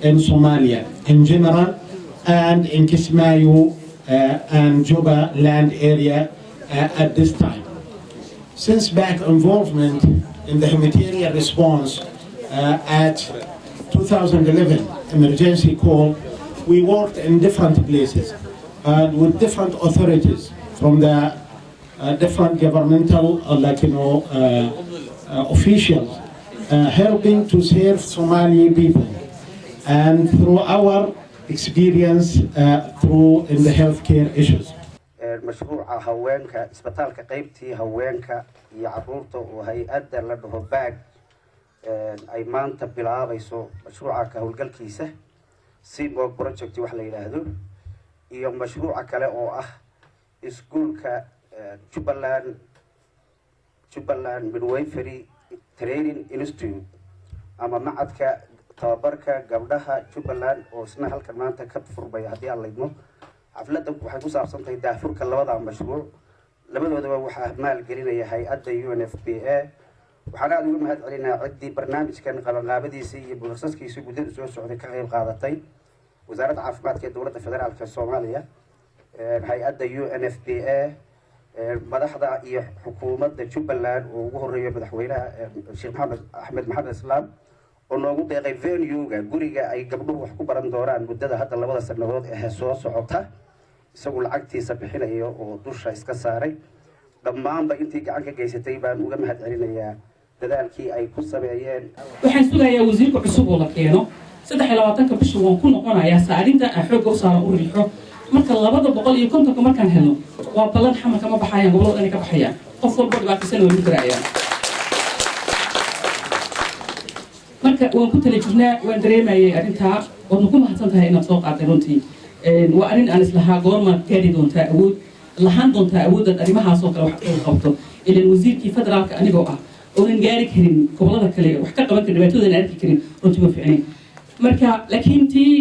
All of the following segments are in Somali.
in Somalia in general and in Kismayo and Juba land area at this time. Since back involvement in the humanitarian response at 2011 emergency call, we worked in different places and with different authorities from the different governmental officials helping to serve Somali people, and through our experience through in the healthcare issues. مشروع هوانك إسبتالك قيبتي هوانك يعرورته وهيئة لده باج أي مان تبلها بيسو مشروعك هو الكيسة سيمو بروجكت وحلا يلاهدو يوم مشروعك لا أو إسكولك جبلان midwifery training institute أما معدك تبارك قبلها جبلان وسنة هالكلمات كبفر بيهدي الله يدمه حفلتك waxay ku saabsan tahay daafurka labada mashruuc labadooda waxa maal gelinaya hay'adda UNFPA waxaan aad uga mahad celinaa cidii barnaamijkan qabanqaabadiisa iyo boosaskiisa gudaha soo socday ka qayb qaadatay wasaaradda caafimaadka ee dowladda federaalka Soomaaliya hay'adda UNFPA madaxda iyo xukuumadda Jubbaland oo ugu horeeyo madaxweynaha Sheekh Axmed Maxamed Islaam oo noogu deeqay venue-ga guriga ay gabdhuhu wax ku baran doonaan muddada hadda labada sanadood ee soo socota isagoo lacagtiisa bixinayo oo dusha iska saaray dhammaanba intii gacan ka geysatay baan uga mahad celinayaa dadaalkii ay ku sameeyeen. waxaan sugayaa wasiirka cusub oo la keeno 23 bisha waan ku noqonayaa saarinta xoog u saaran u riixo marka 250 markaan helno waa balan xamal kama baxayaan gobolada inay ka baxayaan qof walba dhibaataysan oo dirayaan marka waan ku tali jirnaa waan dareemayay arintaa oo ku mahadsan tahay inaad soo qaaday runtii waa arin aan islahaa goorma gaari doontaa awood lahaan doontaa awoodda arrimahaas oo kale wax ka qabto ilaan wasiirkii federaalka anigoo ah oonan gaari karin gobolada kale wax ka qaban karin dhibaatoodan arki karin runtii ma fiicnayn marka laakiin tii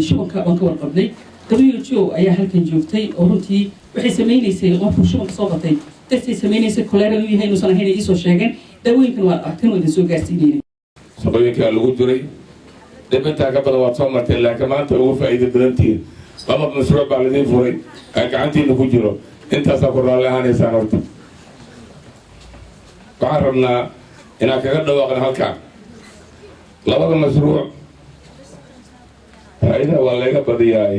shubanka waan ka warqabnay WHO ayaa halkan joogtay oo runtii waxay sameynaysay qofku shubanka soo batay dadkay sameynaysay kolera uu yahay inuusan ahayn ay soo sheegeen daawooyinkan waa arkin oo idin soo gaarsiinayeen shaqooyinka lagu jiray dibinta ka badan waa soo martay laakiin maanta ugu faa'iido badantiin laba mashruuc baa ladin furay ay gacantiina ku jiro intaas ku raalli ahaanaysaan horta waxaan rabnaa inaan kaga dhawaaqno halkaan labada mashruuc faa'iida waa laga badiyaay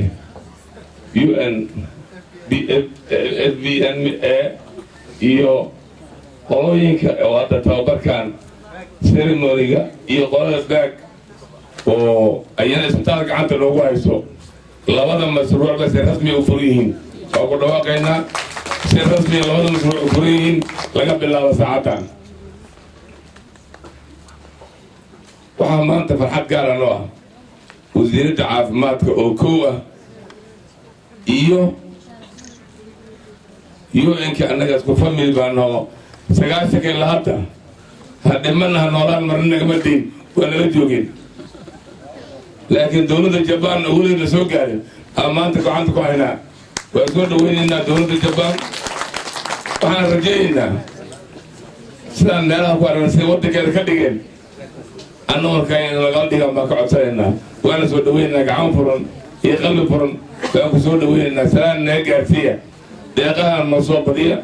SBNA iyo qolooyinka oo hadda tababarkan ceremoniga iyo qolada baag oo ayana isbitaalka gacanta loogu hayso labada mashruuc bas rasmi u furiyihiin oo ku dhawaaqaynaa si rasmi labada mashruuc u furiyihiin laga bilaabo saacadan waxaa maanta farxad gaara noo ah wasiiradda caafimaadka oo kow ah iyo UN-ka annaga isku family baan noo 9 ilaa hadda hadimana noolaan marna nagama diin waa nala joogeen laakiin dowladda Japan weli soo gaarin amaanta gacanta ku haynaa waa soo dhaweynaynaa dowladda Japan waxaan rajaynaynaa sidaan meelaha ku aragtay waddankeeda ka dhigeen annagoo kayna laga dhigan baan ka codsanaynaa waana soo dhaweynaynaa gacan furan iyo qalbi furan baan ku soo dhaweynaynaa salaan naga gaarsiiya deeqahan ma soo badiya